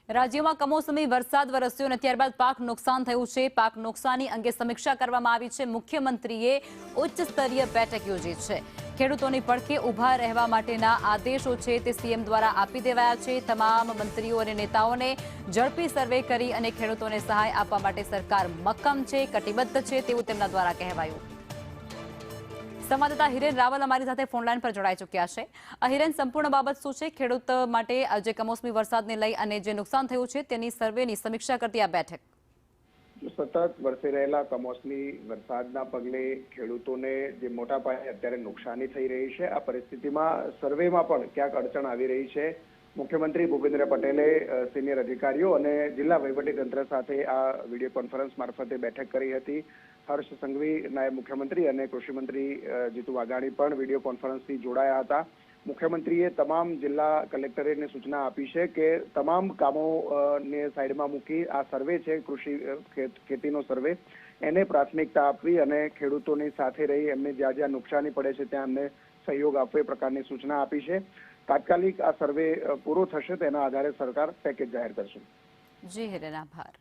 રાજ્યમાં કમોસમી વરસાદ વરસ્યો અને ત્યારબાદ પાક નુકસાન થયું છે. પાક નુકસાની અંગે સમીક્ષા કરવામાં આવી છે. મુખ્યમંત્રીએ ઉચ્ચ સ્તરીય બેઠક યોજી છે. ખેડૂતોની પડખે ઊભા રહેવા માટેના આદેશો છે તે સીએમ દ્વારા આપી દેવાયા છે. તમામ મંત્રીઓ અને નેતાઓને ઝડપી સર્વે કરી અને ખેડૂતોને સહાય આપવા માટે સરકાર મક્કમ છે, કટિબદ્ધ છે તેવું તેમના દ્વારા કહેવાયું. સંવાદદાતા હિરેન રાવલ અમારી સાથે ફોનલાઈન પર જોડાઈ ચૂક્યા છે. હિરેન, સંપૂર્ણ બાબત શું છે? ખેડૂત માટે જે કમોસમી વરસાદને લઈ અને જે નુકસાન થયું છે તેની સર્વેની સમીક્ષા કરતી આ બેઠક. સતત વરસી રહેલા કમોસમી વરસાદના પગલે ખેડૂતોને જે મોટા પાયે અત્યારે નુકસાની થઈ રહી છે, આ પરિસ્થિતિમાં સર્વેમાં પણ ક્યાંક અડચણ આવી રહી છે. મુખ્યમંત્રી ભૂપેન્દ્ર પટેલે સિનિયર અધિકારીઓ અને જિલ્લા વહીવટીતંત્ર સાથે આ વિડીયો કોન્ફરન્સ મારફતે બેઠક કરી હતી. હર્ષ સંઘવી નાયબ મુખ્યમંત્રી અને કૃષિમંત્રી જીતુ વાઘાણી પણ વિડીયો કોન્ફરન્સથી જોડાયા હતા. મુખ્યમંત્રીએ તમામ જિલ્લા કલેક્ટરેટને સૂચના આપી છે કે તમામ કામોને સાઈડમાં મૂકી આ સર્વે છે, કૃષિ ખેતીનો સર્વે, એને પ્રાથમિકતા આપવી અને ખેડૂતોની સાથે રહી એમને જ્યાં જ્યાં નુકસાની પડે છે ત્યાં એમને સહયોગ આપવો એ પ્રકારની સૂચના આપી છે. તાત્કાલિક આ સર્વે પૂરો થશે તેના આધારે સરકાર પેકેજ જાહેર કરશે. જી હિરેન, આભાર.